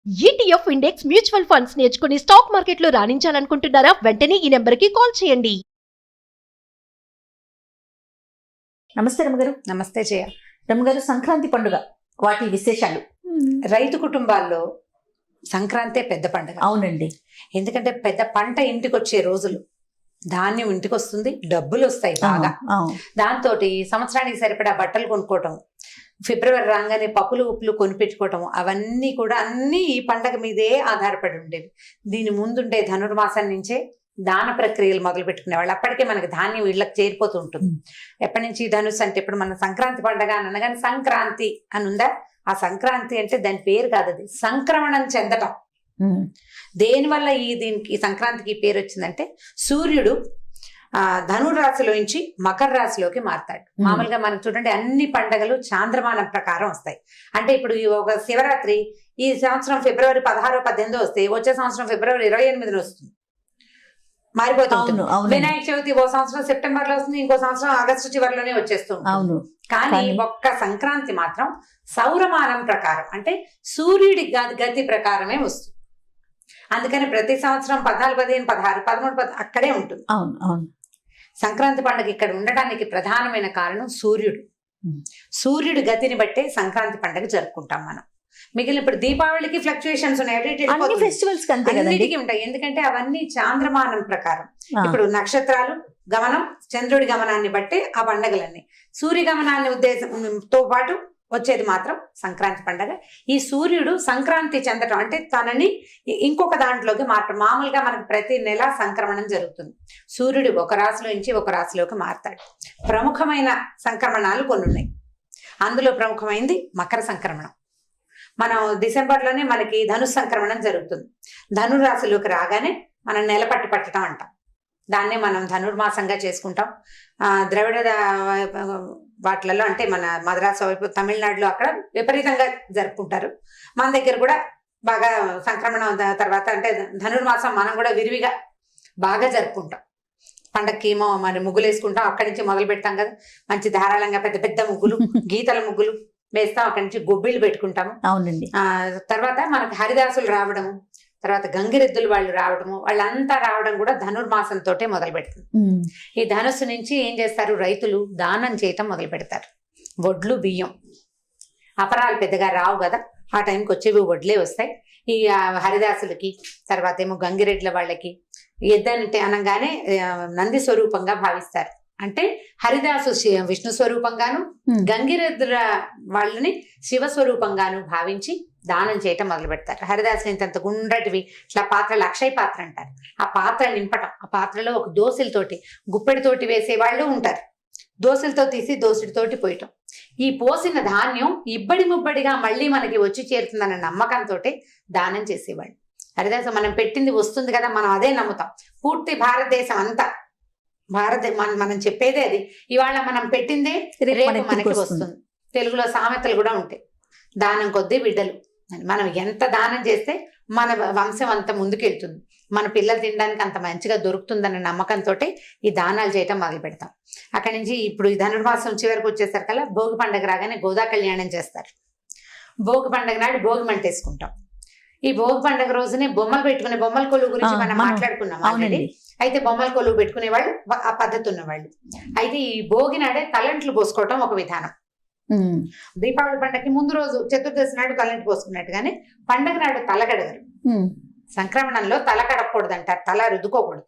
ETF index mutual funds నేర్చుకుని stock మార్కెట్లో రాణించాలనుకుంటున్నారా? వెంటనే ఈ నెంబర్కి కాల్ చేయండి. నమస్తే రమగారు. నమస్తే జయ. రమగారు, సంక్రాంతి పండుగ వాటి విశేషాలు. రైతు కుటుంబాల్లో సంక్రాంతే పెద్ద పండుగ. అవునండి. ఎందుకంటే పెద్ద పంట ఇంటికి వచ్చే రోజులు, ధాన్యం ఇంటికి వస్తుంది, డబ్బులు వస్తాయి బాగా. దాంతో సంవత్సరానికి సరిపడా బట్టలు కొనుక్కోవటం, ఫిబ్రవరి రాగానే పప్పులు ఉప్పులు కొనిపెట్టుకోవటం, అవన్నీ కూడా అన్నీ ఈ పండగ మీదే ఆధారపడి ఉండేవి. దీని ముందుండే ధనుర్మాసం నుంచే దాన ప్రక్రియలు మొదలు పెట్టుకునేవాళ్ళు. అప్పటికే మనకి ధాన్యం ఇళ్ళకి చేరిపోతూ ఉంటుంది. ఎప్పటి నుంచి ధనుసు అంటే ఇప్పుడు మన సంక్రాంతి పండగ అని అనగానే సంక్రాంతి అని ఉందా? ఆ సంక్రాంతి అంటే దాని పేరు కాదు, అది సంక్రమణం చెందటం. దేనివల్ల దీనికి సంక్రాంతికి పేరు వచ్చిందంటే సూర్యుడు ధనురాశిలో నుంచి మకర రాశిలోకి మారతాడు. మామూలుగా మనం చూడండి అన్ని పండగలు చాంద్రమానం ప్రకారం వస్తాయి. అంటే ఇప్పుడు ఒక శివరాత్రి ఈ సంవత్సరం ఫిబ్రవరి 16, 18 వస్తే వచ్చే సంవత్సరం ఫిబ్రవరి 28 వస్తుంది, మారిపోతుంది. వినాయక చవితి ఓ సంవత్సరం సెప్టెంబర్ లో వస్తుంది, ఇంకో సంవత్సరం ఆగస్టు చివరిలోనే వచ్చేస్తుంది. కానీ ఒక్క సంక్రాంతి మాత్రం సౌరమానం ప్రకారం అంటే సూర్యుడి గతి ప్రకారమే వస్తుంది. అందుకని ప్రతి సంవత్సరం 14, 15, 16, 13, 10 అక్కడే ఉంటుంది. సంక్రాంతి పండుగ ఇక్కడ ఉండడానికి ప్రధానమైన కారణం సూర్యుడు. సూర్యుడి గతిని బట్టే సంక్రాంతి పండుగ జరుపుకుంటాం మనం. మిగిలిన ఇప్పుడు దీపావళికి ఫ్లక్చుయేషన్స్ ఉన్నాయి, అన్నిటికీ ఉంటాయి. ఎందుకంటే అవన్నీ చాంద్రమానం ప్రకారం. ఇప్పుడు నక్షత్రాలు గమనం, చంద్రుడి గమనాన్ని బట్టే ఆ పండుగలన్నీ. సూర్య గమనాన్ని ఉద్దేశంతో పాటు వచ్చేది మాత్రం సంక్రాంతి పండుగ. ఈ సూర్యుడు సంక్రాంతి చెందటం అంటే తనని ఇంకొక దాంట్లోకి మారటం. మామూలుగా మనకు ప్రతి నెల సంక్రమణం జరుగుతుంది. సూర్యుడు ఒక రాశిలో నుంచి ఒక రాశిలోకి మారతాడు. ప్రముఖమైన సంక్రమణాలు కొన్ని ఉన్నాయి. అందులో ప్రముఖమైనది మకర సంక్రమణం. మనం డిసెంబర్లోనే మనకి ధను సంక్రమణం జరుగుతుంది. ధనురాశిలోకి రాగానే మనం నెల పట్టడం అంటాం. దాన్నే మనం ధనుర్మాసంగా చేసుకుంటాం. ద్రవిడ వాటిలలో అంటే మన మద్రాసు వైపు తమిళనాడులో అక్కడ విపరీతంగా జరుపుకుంటారు. మన దగ్గర కూడా బాగా సంక్రమణం తర్వాత అంటే ధనుర్మాసం మనం కూడా విరివిగా బాగా జరుపుకుంటాం. పండగకి ఏమో మరి ముగ్గులు వేసుకుంటాం, అక్కడి నుంచి మొదలు పెడతాం కదా. మంచి ధారాళంగా పెద్ద పెద్ద ముగ్గులు, గీతల ముగ్గులు వేస్తాం, అక్కడి నుంచి గొబ్బిళ్ళు పెట్టుకుంటాము. అవునండి. తర్వాత మనకి హరిదాసులు రావడము, తర్వాత గంగిరెద్దులు వాళ్ళు రావడము, వాళ్ళంతా రావడం కూడా ధనుర్మాసంతో మొదలు పెడుతుంది. ఈ ధనుస్సు నుంచి ఏం చేస్తారు, రైతులు దానం చేయటం మొదలు పెడతారు. వడ్లు, బియ్యం, అపరాలు పెద్దగా రావు కదా, ఆ టైంకి వచ్చేవి వడ్లే వస్తాయి. ఈ హరిదాసులకి తర్వాత ఏమో గంగిరెడ్ల వాళ్ళకి ఎద్దంటే అనగానే నంది స్వరూపంగా భావిస్తారు. అంటే హరిదాసు విష్ణు స్వరూపంగాను, గంగిరెద్దుల వాళ్ళని శివ స్వరూపంగాను భావించి దానం చేయటం మొదలు పెడతారు. హరిదాసులు ఇంత గుండ్రటివి ఇట్లా పాత్రలు, అక్షయ పాత్ర అంటారు. ఆ పాత్ర నింపటం, ఆ పాత్రలో ఒక దోశలతోటి గుప్పెడితోటి వేసే వాళ్ళు ఉంటారు. దోశలతో తీసి దోశడితోటి పోయటం. ఈ పోసిన ధాన్యం ఇబ్బడి ముబ్బడిగా మళ్ళీ మనకి వచ్చి చేరుతుందన్న నమ్మకంతో దానం చేసేవాళ్ళు. హరిదాసు మనం పెట్టింది వస్తుంది కదా, మనం అదే నమ్ముతాం. పూర్తి భారతదేశం అంతా మనం చెప్పేదే అది. ఇవాళ మనం పెట్టిందే రేపు మనకి వస్తుంది. తెలుగులో సామెతలు కూడా ఉంటాయి, దానం కొద్దీ బిడ్డలు. మనం ఎంత దానం చేస్తే మన వంశం అంత ముందుకెళ్తుంది, మన పిల్లలు తినడానికి అంత మంచిగా దొరుకుతుందన్న నమ్మకంతో ఈ దానాలు చేయటం మొదలు పెడతాం. అక్కడి నుంచి ఇప్పుడు ఈ ధనుర్మాసం చివరికి వచ్చేసరికల్లా భోగి పండుగ రాగానే గోదా కళ్యాణం చేస్తారు. భోగి పండుగ నాడు భోగి మంట వేసుకుంటాం. ఈ భోగి పండుగ రోజునే బొమ్మలు పెట్టుకునే, బొమ్మల కొలువు గురించి మనం మాట్లాడుకున్నాం ఆల్రెడీ. అయితే బొమ్మల కొలువు పెట్టుకునే వాళ్ళు, ఆ పద్ధతి ఉన్నవాళ్ళు. అయితే ఈ భోగి నాడే తలంట్లు పోసుకోవటం ఒక విధానం. దీపావళి పండగకి ముందు రోజు చతుర్దశి నాడు తలంటి పోసుకున్నట్టుగానే పండగ నాడు తలగడగరు. సంక్రమణంలో తల కడగకూడదు అంటారు, తల రుద్దుకోకూడదు.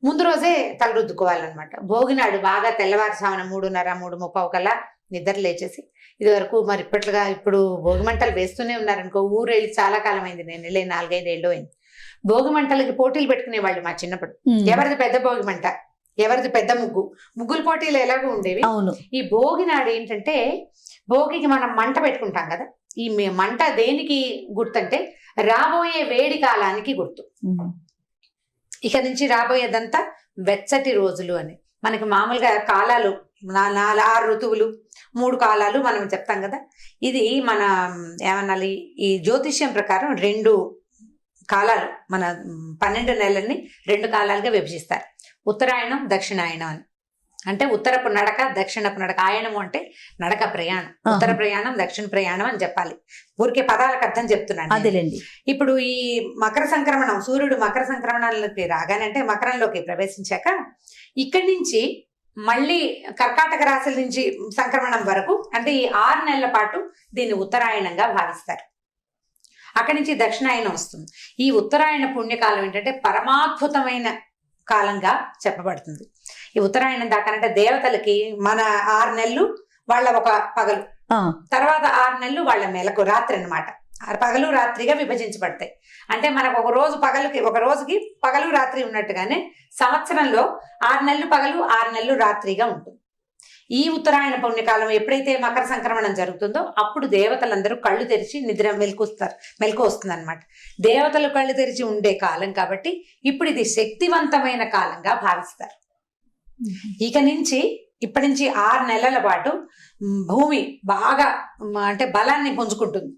ముందు రోజే తల రుద్దుకోవాలన్నమాట. భోగి నాడు బాగా తెల్లవారుజామున 3:30, 3:30 కల్లా నిద్ర లేచేసి, ఇది వరకు మరి ఇప్పట్లుగా ఇప్పుడు భోగి మంటలు వేస్తూనే ఉన్నారనుకో. ఊరు వెళ్ళి చాలా కాలం అయింది, నేను వెళ్ళి 4-5 ఏళ్ళు అయింది. భోగి మంటలకి పోటీలు పెట్టుకునేవాళ్ళు మా చిన్నప్పుడు. ఎవరిది పెద్ద భోగి మంట, ఎవరిది పెద్ద ముగ్గుల పోటీలు ఎలాగో ఉండేవి. ఈ భోగి నాడు ఏంటంటే, భోగికి మనం మంట పెట్టుకుంటాం కదా, ఈ మంట దేనికి గుర్తంటే రాబోయే వేడి కాలానికి గుర్తు. ఇక నుంచి రాబోయేదంతా వెచ్చటి రోజులు అని. మనకి మామూలుగా కాలాలు 6 ఋతువులు, 3 కాలాలు మనం చెప్తాం కదా. ఇది మన ఏమనాలి, ఈ జ్యోతిష్యం ప్రకారం 2 కాలాలు, మన 12 నెలల్ని 2 కాలాలుగా విభజిస్తారు. ఉత్తరాయణం, దక్షిణాయనం అని. అంటే ఉత్తరపు నడక దక్షిణపు నడక. ఆయనము అంటే నడక ప్రయాణం, ఉత్తర ప్రయాణం దక్షిణ ప్రయాణం అని చెప్పాలి. ఊరికే పదాలకు అర్థం చెప్తున్నాను. అదేలేండి. ఇప్పుడు ఈ మకర సంక్రమణం, సూర్యుడు మకర సంక్రమణంలోకి రాగానే అంటే మకరంలోకి ప్రవేశించాక ఇక్కడి నుంచి మళ్ళీ కర్కాటక రాశి నుంచి సంక్రమణం వరకు అంటే ఈ 6 నెలల పాటు దీన్ని ఉత్తరాయణంగా భావిస్తారు. అక్కడి నుంచి దక్షిణాయనం వస్తుంది. ఈ ఉత్తరాయణ పుణ్యకాలం ఏంటంటే పరమాద్భుతమైన కాలంగా చెప్పబడుతుంది. ఈ ఉత్తరాయణం దాకానంటే దేవతలకి మన 6 నెలలు వాళ్ళ ఒక పగలు, తర్వాత 6 నెలలు వాళ్ళ మెలకు రాత్రి అన్నమాట. పగలు రాత్రిగా విభజించబడతాయి. అంటే మనకు ఒక రోజుకి పగలు రాత్రి ఉన్నట్టుగానే సంవత్సరంలో 6 నెలలు పగలు 6 నెలలు రాత్రిగా ఉంటుంది. ఈ ఉత్తరాయణ పుణ్యకాలం ఎప్పుడైతే మకర సంక్రమణం జరుగుతుందో అప్పుడు దేవతలందరూ కళ్ళు తెరిచి మెలకు వస్తుంది అనమాట. దేవతలు కళ్ళు తెరిచి ఉండే కాలం కాబట్టి ఇప్పుడు ఇది శక్తివంతమైన కాలంగా భావిస్తారు. ఇప్పటి నుంచి 6 నెలల పాటు భూమి బాగా అంటే బలాన్ని పుంజుకుంటుంది.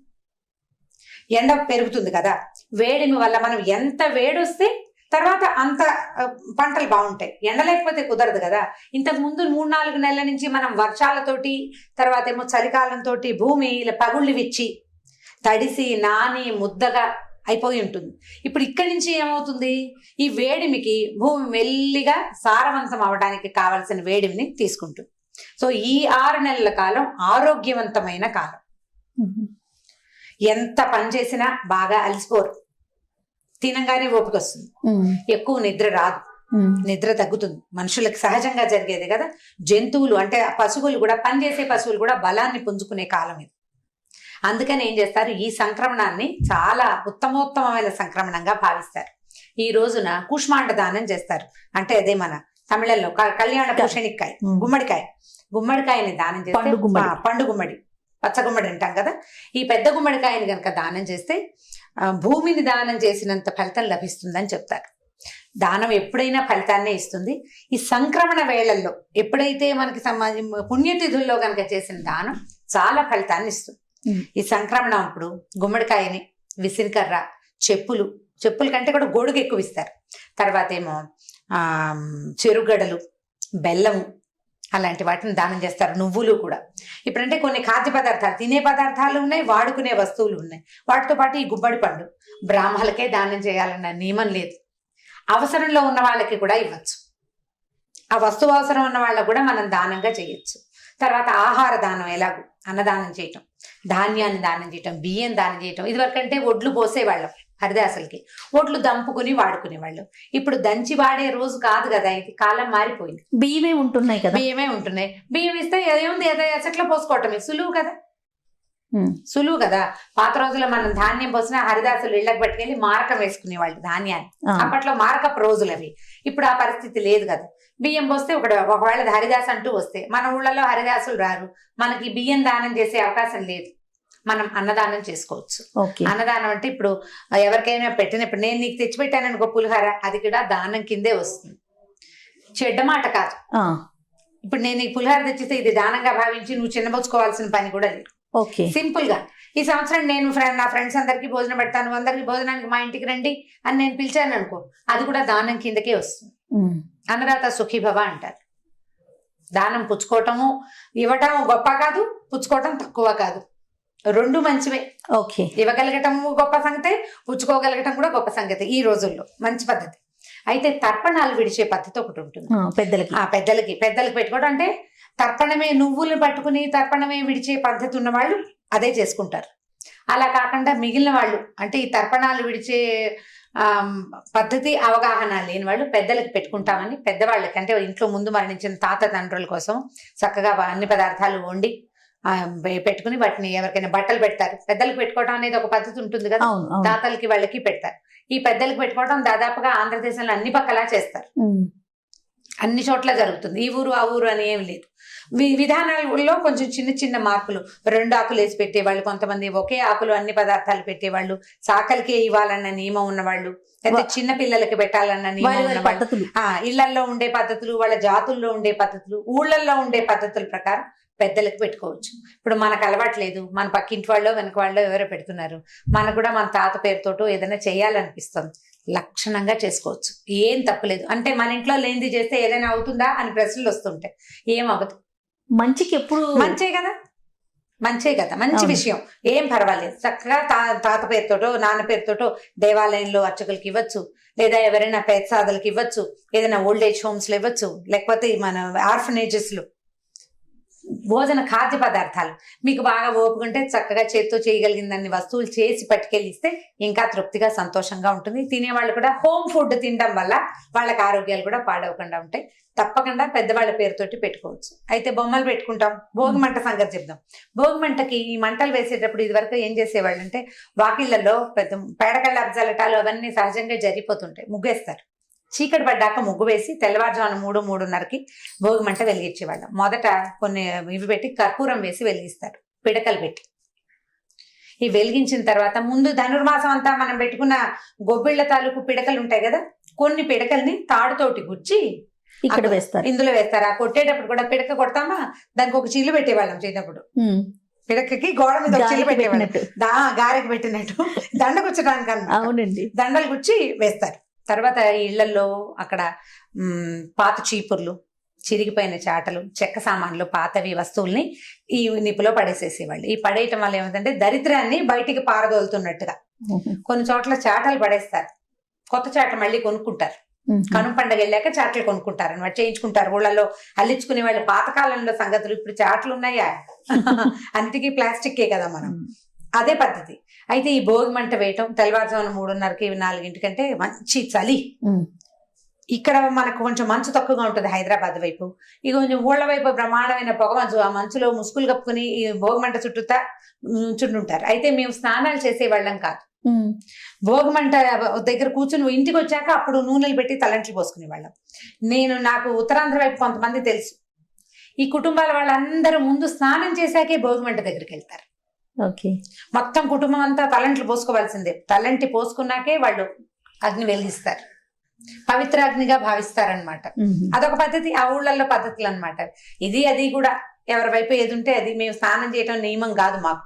ఎండ పెరుగుతుంది కదా, వేడిమి వల్ల మనం ఎంత వేడొస్తే తర్వాత అంత పంటలు బాగుంటాయి. ఎండ లేకపోతే కుదరదు కదా. ఇంతకు ముందు 3-4 నెలల నుంచి మనం వర్షాలతోటి తర్వాత ఏమో చలికాలంతో భూమి ఇలా పగుళ్ళు విచ్చి తడిసి నాని ముద్దగా అయిపోయి ఉంటుంది. ఇప్పుడు ఇక్కడి నుంచి ఏమవుతుంది, ఈ వేడిమికి భూమి మెల్లిగా సారవంతం అవడానికి కావలసిన వేడిమిని తీసుకుంటుంది. సో ఈ 6 నెలల కాలం ఆరోగ్యవంతమైన కాలం. ఎంత పని చేసినా బాగా అలసిపోరు, తినంగానే ఓపిక వస్తుంది, ఎక్కువ నిద్ర రాదు, నిద్ర తగ్గుతుంది. మనుషులకు సహజంగా జరిగేది కదా. జంతువులు అంటే పశువులు కూడా, పనిచేసే పశువులు కూడా బలాన్ని పుంజుకునే కాలం ఇది. అందుకని ఏం చేస్తారు, ఈ సంక్రమణాన్ని చాలా ఉత్తమోత్తమైన సంక్రమణంగా భావిస్తారు. ఈ రోజున కూష్మాండ దానం చేస్తారు. అంటే అదే మన తమిళంలో కళ్యాణ పూషణికాయ, గుమ్మడికాయని దానం చేస్తే, పండు గుమ్మడి, పచ్చ గుమ్మడి అంటాం కదా, ఈ పెద్ద గుమ్మడికాయని కనుక దానం చేస్తే భూమిని దానం చేసినంత ఫలితం లభిస్తుందని చెప్తారు. దానం ఎప్పుడైనా ఫలితాన్నే ఇస్తుంది. ఈ సంక్రమణ వేళల్లో ఎప్పుడైతే మనకి పుణ్యతిథుల్లో కనుక చేసిన దానం చాలా ఫలితాన్ని ఇస్తుంది. ఈ సంక్రమణం అప్పుడు గుమ్మడికాయని, విసిరికర్ర, చెప్పుల కంటే కూడా గొడుగు ఎక్కువ ఇస్తారు. తర్వాత ఏమో చెరుగడలు, బెల్లము అలాంటి వాటిని దానం చేస్తారు. నువ్వులు కూడా. ఇప్పుడంటే కొన్ని ఖాద్య పదార్థాలు, తినే పదార్థాలు ఉన్నాయి, వాడుకునే వస్తువులు ఉన్నాయి. వాటితో పాటు ఈ గుమ్మడి పండు బ్రాహ్మణులకే దానం చేయాలన్న నియమం లేదు. అవసరంలో ఉన్న వాళ్ళకి కూడా ఇవ్వచ్చు. ఆ వస్తువు అవసరం ఉన్న వాళ్ళకు కూడా మనం దానంగా చేయొచ్చు. తర్వాత ఆహార దానం, ఎలాగో అన్నదానం చేయటం, ధాన్యాన్ని దానం చేయటం, బియ్యం దానం చేయటం. ఇదివరకంటే ఒడ్లు పోసేవాళ్ళం హరిదాసులకి, ఒడ్లు దంపుకుని వాడుకునేవాళ్ళు. ఇప్పుడు దంచి వాడే రోజు కాదు కదా, ఇది కాలం మారిపోయింది. బియ్యమే ఉంటున్నాయి కదా, బియ్యం ఇస్తే ఏముంది, ఏదో ఎసట్లో పోసుకోవటమే సులువు కదా. పాత రోజుల్లో మనం ధాన్యం పోసినా హరిదాసులు ఇళ్లకు పట్టుకెళ్ళి మారకం వేసుకునేవాళ్ళు ధాన్యాన్ని. అప్పట్లో మారకపు రోజులు అవి. ఇప్పుడు ఆ పరిస్థితి లేదు కదా. బియ్యం పోస్తే ఒకవేళ హరిదాస్ అంటూ వస్తే, మన ఊళ్ళలో హరిదాసులు రారు, మనకి బియ్యం దానం చేసే అవకాశం లేదు. మనం అన్నదానం చేసుకోవచ్చు. అన్నదానం అంటే ఇప్పుడు ఎవరికైనా పెట్టినప్పుడు, నేను నీకు తెచ్చిపెట్టాను అనుకో పులిహార, అది కూడా దానం కిందే వస్తుంది. చెడ్డ మాట కాదు. ఇప్పుడు నేను ఈ పులిహార తెచ్చితే ఇది దానంగా భావించి నువ్వు చిన్నబోచుకోవాల్సిన పని కూడా లేదు. సింపుల్ గా ఈ సంవత్సరం నేను నా ఫ్రెండ్స్ అందరికి భోజనం పెడతాను, అందరికి భోజనానికి మా ఇంటికి రండి అని నేను పిలిచాను అనుకో, అది కూడా దానం కిందకే వస్తుంది. అన్నదాత సుఖీభవ అంటారు. దానం పుచ్చుకోవటము, ఇవ్వటం గొప్ప కాదు, పుచ్చుకోవటం తక్కువ కాదు, రెండు మంచివే. ఇవ్వగలగటం గొప్ప సంగతే, పుచ్చుకోగలగటం కూడా గొప్ప సంగతే. ఈ రోజుల్లో మంచి పద్ధతి. అయితే తర్పణాలు విడిచే పద్ధతి ఒకటి ఉంటుంది పెద్దలకి పెట్టుకోవడం. అంటే తర్పణమే, నువ్వులు పట్టుకుని తర్పణమే విడిచే పద్ధతి ఉన్న వాళ్ళు అదే చేసుకుంటారు. అలా కాకుండా మిగిలిన వాళ్ళు, అంటే ఈ తర్పణాలు విడిచే పద్ధతి అవగాహన లేని వాళ్ళు పెద్దలకి పెట్టుకుంటామని, పెద్దవాళ్ళకి అంటే ఇంట్లో ముందు మరణించిన తాత తండ్రుల కోసం చక్కగా అన్ని పదార్థాలు వండి పెట్టుకుని వాటిని ఎవరికైనా బట్టలు పెడతారు. పెద్దలకు పెట్టుకోవడం అనేది ఒక పద్ధతి ఉంటుంది కదా, తాతలకి వాళ్ళకి పెడతారు. ఈ పెద్దలకు పెట్టుకోవడం దాదాపుగా ఆంధ్రదేశంలో అన్ని పక్కలా చేస్తారు, అన్ని చోట్ల జరుగుతుంది. ఈ ఊరు ఆ ఊరు అని ఏం లేదు. విధానాలలో కొంచెం చిన్న చిన్న మార్పులు. 2 ఆకులు వేసి పెట్టేవాళ్ళు, కొంతమంది ఒకే ఆకులు అన్ని పదార్థాలు పెట్టేవాళ్ళు, సాకలికే ఇవ్వాలన్న నియమం ఉన్నవాళ్ళు, అయితే చిన్న పిల్లలకి పెట్టాలన్న నియమం ఉన్నవాళ్ళు, ఇళ్లలో ఉండే పద్ధతులు, వాళ్ళ జాతుల్లో ఉండే పద్ధతులు, ఊళ్ళల్లో ఉండే పద్ధతుల ప్రకారం పెద్దలకు పెట్టుకోవచ్చు. ఇప్పుడు మనకు అలవాటు లేదు, మన పక్కింటి వాళ్ళు వెనక వాళ్ళు ఎవరో పెడుతున్నారు, మనకు కూడా మన తాత పేరుతోటో ఏదైనా చేయాలనిపిస్తుంది, లక్షణంగా చేసుకోవచ్చు, ఏం తప్పులేదు. అంటే మన ఇంట్లో లేనిది చేస్తే ఏదైనా అవుతుందా అని ప్రశ్నలు వస్తుంటాయి. ఏం అవ్వదు, మంచికి ఎప్పుడు మంచే కదా, మంచి అవును. విషయం, ఏం పర్వాలేదు. చక్కగా తాత పేరుతోటో నాన్న పేరుతోటో దేవాలయంలో అర్చకులకి ఇవ్వచ్చు, లేదా ఎవరైనా పేదసాదులకి ఇవ్వచ్చు, ఏదైనా ఓల్డ్ ఏజ్ హోమ్స్ లో ఇవ్వచ్చు, లేకపోతే మన ఆర్ఫనేజెస్ లో భోజన ఖాద్య పదార్థాలు మీకు బాగా ఓపుకుంటే చక్కగా చేత్తో చేయగలిగిందన్ని వస్తువులు చేసి పట్టుకెళ్ళిస్తే ఇంకా తృప్తిగా సంతోషంగా ఉంటుంది. తినేవాళ్ళు కూడా హోమ్ ఫుడ్ తినడం వల్ల వాళ్ళకి ఆరోగ్యాలు కూడా పాడవకుండా ఉంటాయి. తప్పకుండా పెద్దవాళ్ళ పేరుతోటి పెట్టుకోవచ్చు. అయితే బొమ్మలు పెట్టుకుంటాం. భోగి మంట సంగతి చెప్దాం. భోగి మంటకి ఈ మంటలు వేసేటప్పుడు ఇది వరకు ఏం చేసేవాళ్ళు అంటే వాకిళ్లలో పెద్ద పేడకళ్ళ అబ్జాలటాలు అవన్నీ సహజంగా జరిగిపోతుంటాయి, ముగ్గేస్తారు. చీకటి పడ్డాక ముగ్గు వేసి తెల్లవారుజామున 3-3:30కి భోగి మంట వెలిగించేవాళ్ళం. మొదట కొన్ని ఇవి పెట్టి కర్పూరం వేసి వెలిగిస్తారు, పిడకలు పెట్టి. ఈ వెలిగించిన తర్వాత ముందు ధనుర్మాసం అంతా మనం పెట్టుకున్న గొబ్బిళ్ల తాలూకు పిడకలు ఉంటాయి కదా, కొన్ని పిడకల్ని తాడుతోటి గుచ్చి ఇక్కడ వేస్తారు, ఇందులో వేస్తారు. ఆ కొట్టేటప్పుడు కూడా పిడక కొడతామా, దానికి ఒక చిల్లు పెట్టేవాళ్ళం చిన్నప్పుడు. పిడకకి గోడ మీద ఒక చిల్లు పెట్టేవాళ్ళం, గారెకి పెట్టినట్టు దండ గుచ్చడానికి అన్నమాట. అవునండి, దండలు గుచ్చి వేస్తారు. తర్వాత ఇళ్లలో అక్కడ పాత చీపుర్లు, చిరిగిపోయిన చాటలు, చెక్క సామాన్లు, పాతవి వస్తువుల్ని ఈ నిప్పులో పడేసేసేవాళ్ళు. ఈ పడేయటం వల్ల ఏమిటంటే దరిద్రాన్ని బయటికి పారదోలుతున్నట్టుగా. కొన్ని చోట్ల చాటలు పడేస్తారు, కొత్త చాట మళ్ళీ కొనుక్కుంటారు. కనుమ పండుగ వెళ్ళాక చాటలు కొనుక్కుంటారు అనమాట, చేయించుకుంటారు. ఊళ్ళలో అల్లించుకునే వాళ్ళు. పాతకాలంలో సంగతులు, ఇప్పుడు చాటలు ఉన్నాయా? అంటికి ప్లాస్టిక్కే కదా మనం, అదే పద్ధతి. అయితే ఈ భోగి మంట వేయటం తెల్లవారుజామున 3:30-4 కంటే మంచి చలి. ఇక్కడ మనకు కొంచెం మంచు తక్కువగా ఉంటుంది హైదరాబాద్ వైపు. ఇక కొంచెం ఊళ్ళ వైపు బ్రహ్మాండమైన పొగ మంచు, ఆ మంచులో ముసుగులు కప్పుకుని ఈ భోగి మంట చుట్టుంటారు. అయితే మేము స్నానాలు చేసేవాళ్ళం కాదు. భోగి మంట దగ్గర కూర్చుని ఇంటికి వచ్చాక అప్పుడు నూనెలు పెట్టి తలంట్లు పోసుకునేవాళ్ళం. నాకు ఉత్తరాంధ్ర వైపు కొంతమంది తెలుసు, ఈ కుటుంబాల వాళ్ళందరూ ముందు స్నానం చేశాకే భోగి మంట దగ్గరికి వెళ్తారు. మొత్తం కుటుంబం అంతా తలంట్లు పోసుకోవాల్సిందే. తలంటి పోసుకున్నాకే వాళ్ళు అగ్ని వెలిగిస్తారు, పవిత్ర అగ్నిగా భావిస్తారనమాట. అదొక పద్ధతి, ఆ ఊళ్ళల్లో పద్ధతులు అనమాట. ఇది అది కూడా ఎవరి వైపు ఏది ఉంటే అది. మేము స్నానం చేయటం నియమం కాదు మాకు,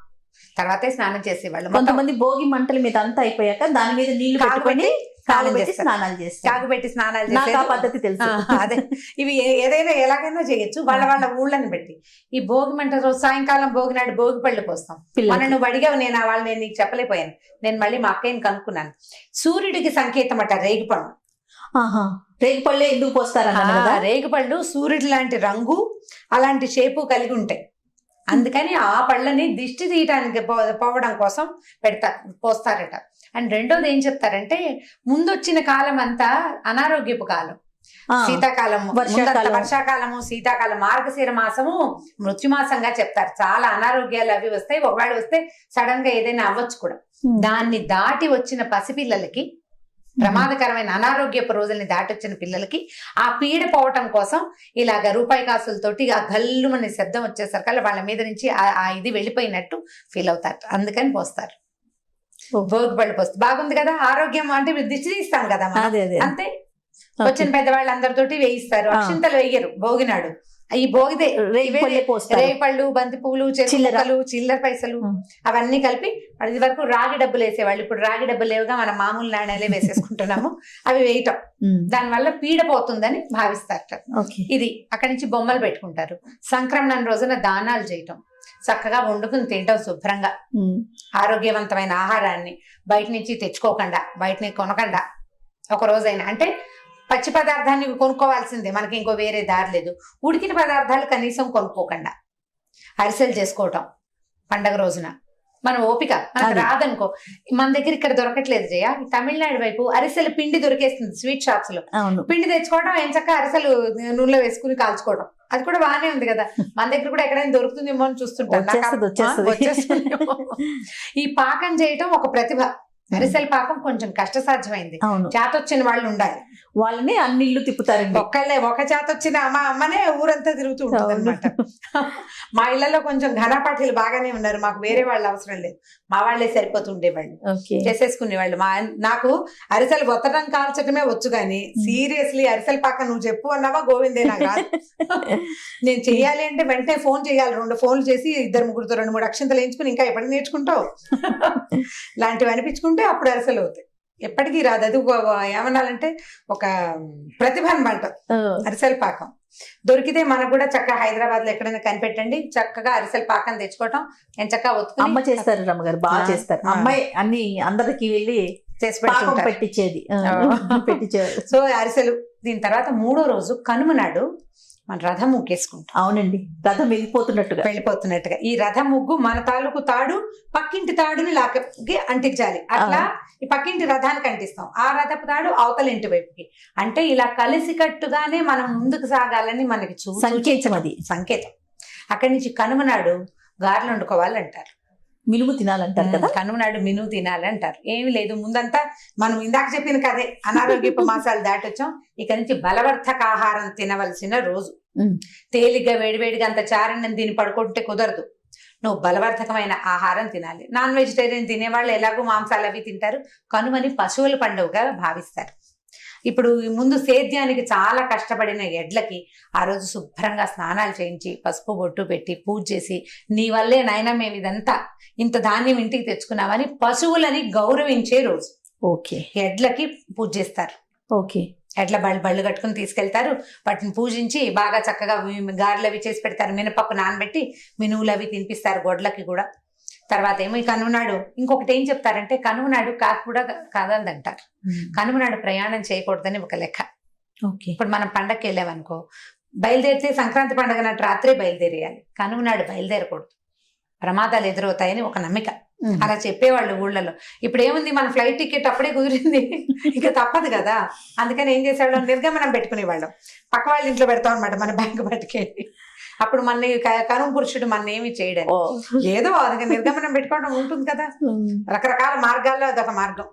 తర్వాతే స్నానం చేసేవాళ్ళు. కొంతమంది భోగి మంటల మీద అంతా అయిపోయాక దాని మీద నీళ్లు పెట్టుకొని స్నానాలు చేస్తారు, కాగుపెట్టి స్నానాలు చేసే పద్ధతి తెలుసు. అదే, ఇవి ఏదైనా ఎలాగైనా చేయొచ్చు వాళ్ళ ఊళ్ళని బట్టి. ఈ భోగి మంట రోజు సాయంకాలం భోగి నాడు భోగి పళ్ళు పోస్తాం. మన నువ్వు అడిగావు, నేను నీకు చెప్పలేకపోయాను. నేను మళ్ళీ మా అక్కయ్యని కనుక్కున్నాను. సూర్యుడికి సంకేతం అట రేగిపండు. రేగిపళ్ళే ఎందుకు పోస్తారు? రేగిపళ్ళు సూర్యుడి లాంటి రంగు, అలాంటి షేపు కలిగి ఉంటాయి. అందుకని ఆ పళ్ళని దిష్టి తీయటానికి పోవడం కోసం పోస్తారట. అండ్ రెండోది ఏం చెప్తారంటే, ముందొచ్చిన కాలం అంతా అనారోగ్యపు కాలం. శీతాకాలం, వర్షాకాలము, శీతాకాలం, మార్గశిర మాసము మృత్యుమాసంగా చెప్తారు. చాలా అనారోగ్యాలు అవి వస్తాయి. ఒకవేళ వస్తే సడన్ గా ఏదైనా అవ్వచ్చు కూడా. దాన్ని దాటి వచ్చిన పసిపిల్లలకి, ప్రమాదకరమైన అనారోగ్యపు రోజుల్ని దాటొచ్చిన పిల్లలకి ఆ పీడ పోవటం కోసం ఇలాగ రూపాయి కాసులతోటి ఆ గల్లుమని శబ్దం వచ్చేసరికి వాళ్ళ మీద నుంచి ఆ ఇది వెళ్ళిపోయినట్టు ఫీల్ అవుతారు. అందుకని పోస్తారు, భోగి పళ్ళు పోస్తారు. బాగుంది కదా, ఆరోగ్యం అంటే దిష్టి తీస్తాం కదా అంతే. వచ్చిన పెద్దవాళ్ళందరితోటి వేయిస్తారు. అక్షింతలు వేయరు భోగినాడు. ఈ భోగిదే రేపళ్ళు, బంతి పువ్వులు, చెరుకులు, చిల్లర పైసలు అవన్నీ కలిపి. ఇది వరకు రాగి డబ్బులు వేసేవాళ్ళు, ఇప్పుడు రాగి డబ్బులు లేవుగా, మనం మామూలు నాణ్యాలే వేసేసుకుంటున్నాము. అవి వేయటం దానివల్ల పీడ పోతుందని భావిస్తారు. ఇది అక్కడి నుంచి బొమ్మలు పెట్టుకుంటారు. సంక్రమణం రోజున దానాలు చేయటం, చక్కగా వండుకుని తింటాం శుభ్రంగా. ఆరోగ్యవంతమైన ఆహారాన్ని బయట నుంచి తెచ్చుకోకుండా, బయటని కొనకుండా ఒక రోజైనా, అంటే పచ్చి పదార్థాన్ని కొనుక్కోవాల్సిందే, మనకి ఇంకో వేరే దారి లేదు. ఉడికిన పదార్థాలు కనీసం కొనుక్కోకుండా అరిసెలు చేసుకోవటం పండగ రోజున. మన ఓపిక మనకు రాదనుకో, మన దగ్గర ఇక్కడ దొరకట్లేదు జయ, తమిళనాడు వైపు అరిసెల పిండి దొరికేస్తుంది స్వీట్ షాప్స్ లో. పిండి తెచ్చుకోవడం, ఏం చక్క అరిసెలు నూనెలో వేసుకుని కాల్చుకోవడం, అది కూడా బాగానే ఉంది కదా. మన దగ్గర కూడా ఎక్కడైనా దొరుకుతుందేమో అని చూస్తుంటాం. ఈ పాకం చేయటం ఒక ప్రతిభ. అరిసెల పాకం కొంచెం కష్టసాధ్యమైంది, చేతొచ్చిన వాళ్ళు ఉండాలి. వాళ్ళని అన్ని ఇల్లు తిప్పుతారండి. ఒక చేతొచ్చిన అమ్మనే ఊరంతా తిరుగుతూ ఉంటుంది అనమాట. మా ఇళ్లలో కొంచెం ఘనపాఠీలు బాగానే ఉన్నారు, మాకు వేరే వాళ్ళు అవసరం లేదు, మా వాళ్లే సరిపోతుండేవాళ్ళు, చేసేసుకునేవాళ్ళు. నాకు అరిసెలు బొత్తడం కాల్చడమే వచ్చు, కానీ సీరియస్లీ అరిసెల పాక నువ్వు చెప్పు అన్నావా గోవిందే నాకు రాదు. నేను చెయ్యాలి అంటే వెంటనే ఫోన్ చేయాలి, 2 ఫోన్లు చేసి 2-3 2-3 అక్షంతలు వేయించుకుని ఇంకా ఎప్పటికి నేర్చుకుంటావు లాంటివి అనిపించుకుంటే అప్పుడు అరిసెలు అవుతాయి. ఎప్పటికీ రాదు. అది ఏమనాలంటే ఒక ప్రతిభ అనమాట. అరిసెల పాకం దొరికితే మనకు కూడా చక్కగా హైదరాబాద్ లో ఎక్కడైనా కనిపెట్టండి, చక్కగా అరిసెల పాకం తెచ్చుకోవటం. నేను చక్కగా ఒత్తుకుని అమ్మ చేస్తారు, రమ్మగారు బాగా చేస్తారు. అమ్మాయి అన్ని అందరికి వెళ్ళి చేసి పెట్టించేది. పెట్టించేవారు. సో అరిసెలు. దీని తర్వాత 3వ రోజు కనుమ నాడు మన రథం ముగ్గేసుకుంటాం. అవునండి, రథం వెళ్ళిపోతున్నట్టుగా. ఈ రథం ముగ్గు మన తాలూకు తాడు పక్కింటి తాడుని లాకి అంటించాలి. అట్లా ఈ పక్కింటి రథానికి అంటిస్తాం. ఆ రథపు తాడు అవతల ఇంటి వైపుకి. అంటే ఇలా కలిసికట్టుగానే మనం ముందుకు సాగాలని మనకి సంకేతం. అది సంకేతం. అక్కడి నుంచి కనుమ నాడు గారెలు వండుకోవాలంటారు, మినుము తినాలంటారు కదా. కనుమ నాడు మినుము తినాలంటారు. ఏమి లేదు, ముందంతా మనం ఇందాక చెప్పిన కదే అనారోగ్యపు మాసాలు దాటొచ్చాం. ఇక నుంచి బలవర్ధక ఆహారం తినవలసిన రోజు. తేలిగ్గా వేడివేడిగా అంత చారణం తిని పడుకుంటే కుదరదు. నువ్వు బలవర్ధకమైన ఆహారం తినాలి. నాన్ వెజిటేరియన్ తినేవాళ్ళు ఎలాగో మాంసాలు అవి తింటారు. కనుమని పశువుల పండుగగా భావిస్తారు. ఇప్పుడు ముందు సేద్యానికి చాలా కష్టపడిన ఎడ్లకి ఆ రోజు శుభ్రంగా స్నానాలు చేయించి పసుపు బొట్టు పెట్టి పూజ చేసి, నీ వల్లే నాయన మేము ఇదంతా ఇంత ధాన్యం ఇంటికి తెచ్చుకున్నామని పశువులని గౌరవించే రోజు. ఓకే. ఎడ్లకి పూజ చేస్తారు. ఓకే. ఎడ్ల బళ్ళు కట్టుకుని తీసుకెళ్తారు. వాటిని పూజించి బాగా చక్కగా గారెలు అవి చేసి పెడతారు. మినపప్పు నానబెట్టి మినువులు అవి తినిపిస్తారు గొడ్లకి కూడా. తర్వాత ఏమో ఈ కనుమ నాడు ఇంకొకటి ఏం చెప్తారంటే, కనుమ నాడు కాకు కూడా కదలదంటారు. కనుమ నాడు ప్రయాణం చేయకూడదని ఒక లెక్క. ఇప్పుడు మనం పండగకి వెళ్ళామనుకో, బయలుదేరితే సంక్రాంతి పండుగ నాటి రాత్రే బయలుదేరేయాలి. కనుమ నాడు బయలుదేరకూడదు, ప్రమాదాలు ఎదురవుతాయని ఒక నమ్మిక. అలా చెప్పేవాళ్ళు ఊళ్ళలో. ఇప్పుడు ఏముంది, మన ఫ్లైట్ టికెట్ అప్పుడే కుదిరింది, ఇక తప్పదు కదా. అందుకని ఏం చేసేవాళ్ళం, నిర్గమనం పెట్టుకునేవాళ్ళం. పక్క వాళ్ళ ఇంట్లో పెడతాం అనమాట, మన బ్యాంకు పట్టుకెళ్ళి. అప్పుడు మన కనుమ పురుషుడు మన ఏమి చేయడం, ఏదో అది నిర్గమనం పెట్టుకోవడం ఉంటుంది కదా. రకరకాల మార్గాల్లో అదొక మార్గం.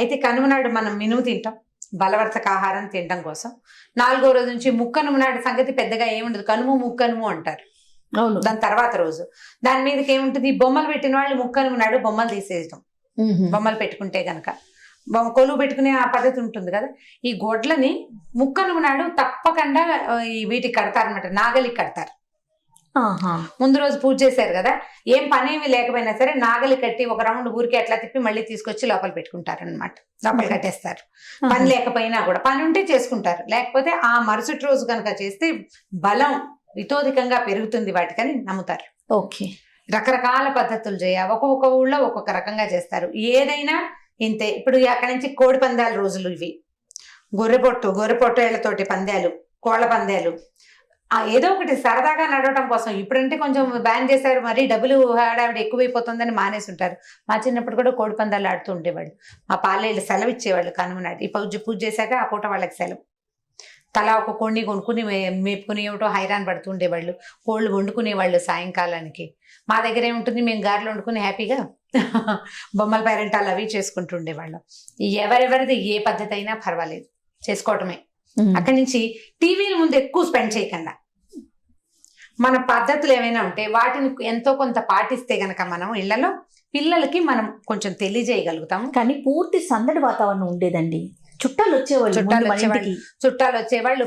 అయితే కనుమ నాడు మనం మినుము తింటాం, బలవర్ధక ఆహారం తినడం కోసం. 4వ రోజు నుంచి ముక్కనుమ నాడు సంగతి పెద్దగా ఏముండదు, కనుము ముక్కనుము అంటారు. దాని తర్వాత రోజు దాని మీదకి ఏముంటుంది, బొమ్మలు పెట్టిన వాళ్ళు ముక్కనుమ నాడు బొమ్మలు తీసేయటం. బొమ్మలు పెట్టుకుంటే గనక కొలువు పెట్టుకునే ఆ పద్ధతి ఉంటుంది కదా. ఈ గొడ్లని ముక్కనుమ నాడు తప్పకుండా వీటికి కడతారనమాట, నాగలికి కడతారు. ముందు రోజు పూజ చేశారు కదా, ఏం పనేమి లేకపోయినా సరే నాగలి కట్టి ఒక రౌండ్ ఊరికి అట్లా తిప్పి మళ్ళీ తీసుకొచ్చి లోపల పెట్టుకుంటారు అనమాట. లోపల కట్టేస్తారు. పని లేకపోయినా కూడా, పని ఉంటే చేసుకుంటారు. లేకపోతే ఆ మరుసటి రోజు కనుక చేస్తే బలం ఇతోధికంగా పెరుగుతుంది వాటికని నమ్ముతారు. ఓకే. రకరకాల పద్ధతులు ఒక్కొక్క ఊళ్ళో ఒక్కొక్క రకంగా చేస్తారు. ఏదైనా ఇంతే. ఇప్పుడు అక్కడి నుంచి కోడి పందాల రోజులు ఇవి. గొర్రెపొట్టేళ్లతోటి పందాలు, కోళ్ల పందాలు, ఏదో ఒకటి సరదాగా నడవటం కోసం. ఇప్పుడంటే కొంచెం బ్యాన్ చేశారు, మరి డబ్బులు హడావిడి ఎక్కువైపోతుందని మానేసి ఉంటారు. మా చిన్నప్పుడు కూడా కోడి పందాలు ఆడుతూ ఉండేవాళ్ళు. మా పాలేళ్ళు సెలవు ఇచ్చేవాళ్ళు కనుమ నాడు. ఈ పూజ చేశాక ఆ పూట వాళ్ళకి సెలవు. తలా ఒక కోడిని కొనుక్కుని మేపుకుని ఏమిటో హైరాన్ పడుతూ ఉండేవాళ్ళు. కోళ్ళు వండుకునేవాళ్ళు సాయంకాలానికి. మా దగ్గర ఏముంటుంది, మేము గారెలు వండుకుని హ్యాపీగా బొమ్మల పేరెంటాలు అవి చేసుకుంటూ ఉండేవాళ్ళం. ఎవరెవరిది ఏ పద్ధతి అయినా పర్వాలేదు, చేసుకోవటమే. అక్కడి నుంచి టీవీల ముందు ఎక్కువ స్పెండ్ చేయకుండా మన పద్ధతులు ఏమైనా ఉంటే వాటిని ఎంతో కొంత పాటిస్తే గనక మనం ఇళ్లలో పిల్లలకి మనం కొంచెం తెలియజేయగలుగుతాం. కానీ పూర్తి సందడి వాతావరణం ఉండేదండి. చుట్టాలు వచ్చేవాళ్ళు,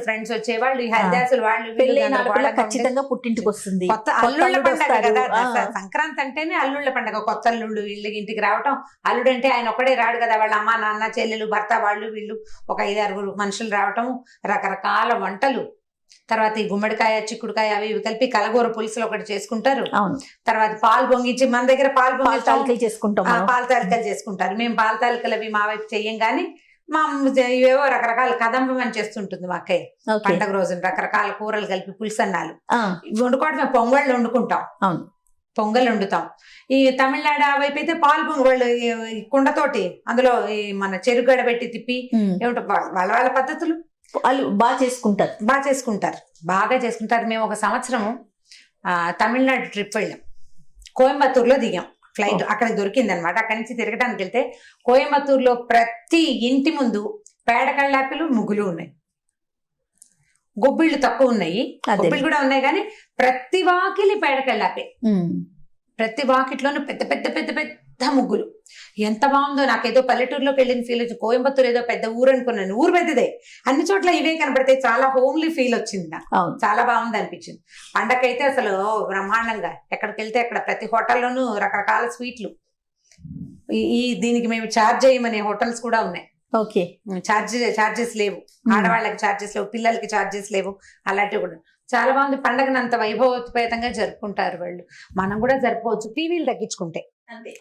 ఫ్రెండ్స్ వచ్చేవాళ్ళు, ఈ హరిదాసులు వాళ్ళు ఖచ్చితంగా పుట్టింటికి వస్తుంది. కొత్త అల్లుళ్ళ పండుగ కదా సంక్రాంతి అంటేనే అల్లుళ్ళ పండుగ. కొత్త అల్లుళ్ళు ఇంటికి రావటం. అల్లుడు అంటే ఆయన ఒక్కడే రాడు కదా, వాళ్ళ అమ్మ నాన్న చెల్లెలు భర్త వాళ్ళు వీళ్ళు ఒక 5-6 మనుషులు రావటం, రకరకాల వంటలు. తర్వాత ఈ గుమ్మడికాయ చిక్కుడుకాయ అవి కలిపి కలగూర పులుసులు ఒకటి చేసుకుంటారు. తర్వాత పాలు పొంగించి, మన దగ్గర పాలు పొంగి చేసుకుంటాం, పాలు తాలికలు చేసుకుంటారు. మేము పాలు తాలికలు అవి మా వైపు చెయ్యం, కానీ మా ఇవేవో రకరకాల కదంబం అని చేస్తుంటుంది మా అక్కయ్య. పండగ రోజున రకరకాల కూరలు కలిపి పులుసన్నాలు వండుకోవడం. పొంగళ్ళు వండుకుంటాం, పొంగల్ వండుతాం. ఈ తమిళనాడు వైపు అయితే పాలు పొంగళ్ళు కుండతోటి అందులో ఈ మన చెరుగడ పెట్టి తిప్పి ఏమిటో వాళ్ళ పద్ధతులు వాళ్ళు బాగా చేసుకుంటారు. మేము ఒక సంవత్సరము తమిళనాడు ట్రిప్ వెళ్ళాం. కోయంబత్తూరులో దిగాం. ఫ్లైట్ అక్కడ దొరికింది అనమాట. అక్కడి నుంచి తిరగడానికి వెళ్తే కోయంబత్తూరులో ప్రతి ఇంటి ముందు పేడ కళ్ళాపిలు, ముగ్గులు ఉన్నాయి. గొబ్బిళ్ళు తక్కువ ఉన్నాయి, గొబ్బిళ్ళు కూడా ఉన్నాయి, కానీ ప్రతి వాకిలి పేడ కళ్ళాపే. ప్రతి వాకిట్లోనూ పెద్ద పెద్ద పెద్ద పెద్ద ముగ్గులు. ఎంత బాగుందో. నాకేదో పల్లెటూరులోకి వెళ్ళిన ఫీల్ వచ్చింది. కోయంబత్తూరు ఏదో పెద్ద ఊరు అనుకున్నాను. ఊరు పెద్దదే, అన్ని చోట్ల ఇవే కనబడతాయి. చాలా హోమ్లీ ఫీల్ వచ్చింది నాకు. చాలా బాగుంది అనిపించింది. పండగైతే అసలు బ్రహ్మాండంగా. ఎక్కడికి వెళ్తే అక్కడ ప్రతి హోటల్లోనూ రకరకాల స్వీట్లు. ఈ దీనికి మేము ఛార్జ్ చేయమనే హోటల్స్ కూడా ఉన్నాయి. ఓకే. ఛార్జెస్ లేవు, ఆడవాళ్ళకి ఛార్జెస్ లేవు, పిల్లలకి ఛార్జెస్ లేవు, అలాంటివి కూడా. చాలా మంది పండగను అంత వైభవోపేతంగా జరుపుకుంటారు వాళ్ళు. మనం కూడా జరుపుకోవచ్చు, టీవీలు తగ్గించుకుంటే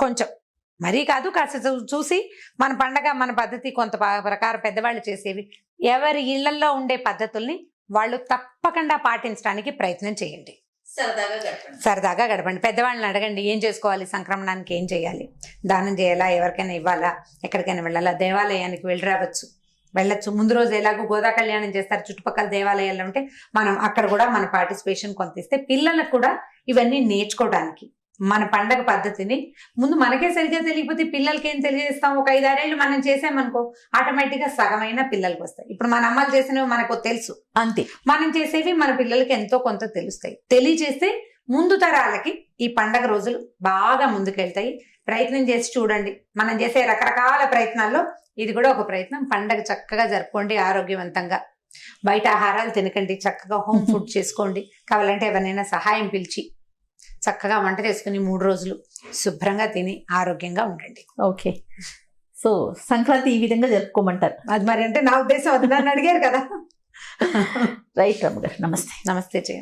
కొంచెం, మరీ కాదు, కాస్త చూసి మన పండగ మన పద్ధతి కొంత ప్రకారం పెద్దవాళ్ళు చేసేవి ఎవరి ఇళ్లలో ఉండే పద్ధతుల్ని వాళ్ళు తప్పకుండా పాటించడానికి ప్రయత్నం చేయండి. సరదాగా గడపండి. పెద్దవాళ్ళని అడగండి, ఏం చేసుకోవాలి, సంక్రమణానికి ఏం చేయాలి, దానం చేయాలా, ఎవరికైనా ఇవ్వాలా, ఎక్కడికైనా వెళ్ళాలా, దేవాలయానికి వెళ్ళొచ్చు. ముందు రోజు ఎలాగో గోదా కళ్యాణం చేస్తారు, చుట్టుపక్కల దేవాలయాల్లో ఉంటే మనం అక్కడ కూడా మన పార్టిసిపేషన్ కొంత ఇస్తే పిల్లలకు కూడా ఇవన్నీ నేర్చుకోవడానికి, మన పండగ పద్ధతిని ముందు మనకే సరిగ్గా తెలియకపోతే పిల్లలకి ఏం తెలియజేస్తాం. ఒక 5-6 ఏళ్ళు మనం చేసామనుకో ఆటోమేటిక్ గా సగమైన పిల్లలకి వస్తాయి. ఇప్పుడు మన అమ్మలు చేసినవి మనకు తెలుసు, అంతే. మనం చేసేవి మన పిల్లలకి ఎంతో కొంత తెలుస్తాయి. తెలియజేస్తే ముందు తరాలకి ఈ పండగ రోజులు బాగా ముందుకెళ్తాయి. ప్రయత్నం చేసి చూడండి. మనం చేసే రకరకాల ప్రయత్నాల్లో ఇది కూడా ఒక ప్రయత్నం. పండగ చక్కగా జరుపుకోండి, ఆరోగ్యవంతంగా. బయట ఆహారాలు తినకండి, చక్కగా హోమ్ ఫుడ్ చేసుకోండి. కావాలంటే ఎవరినైనా సహాయం పిలిచి చక్కగా వంట చేసుకుని 3 రోజులు శుభ్రంగా తిని ఆరోగ్యంగా ఉండండి. ఓకే. సో సంక్రాంతి ఈ విధంగా జరుపుకోమంటారు. అది మరి అంటే నా ఉద్దేశం, అది నన్ను అడిగారు కదా. రైట్ రమ్మ గారు, నమస్తే. నమస్తే జయ.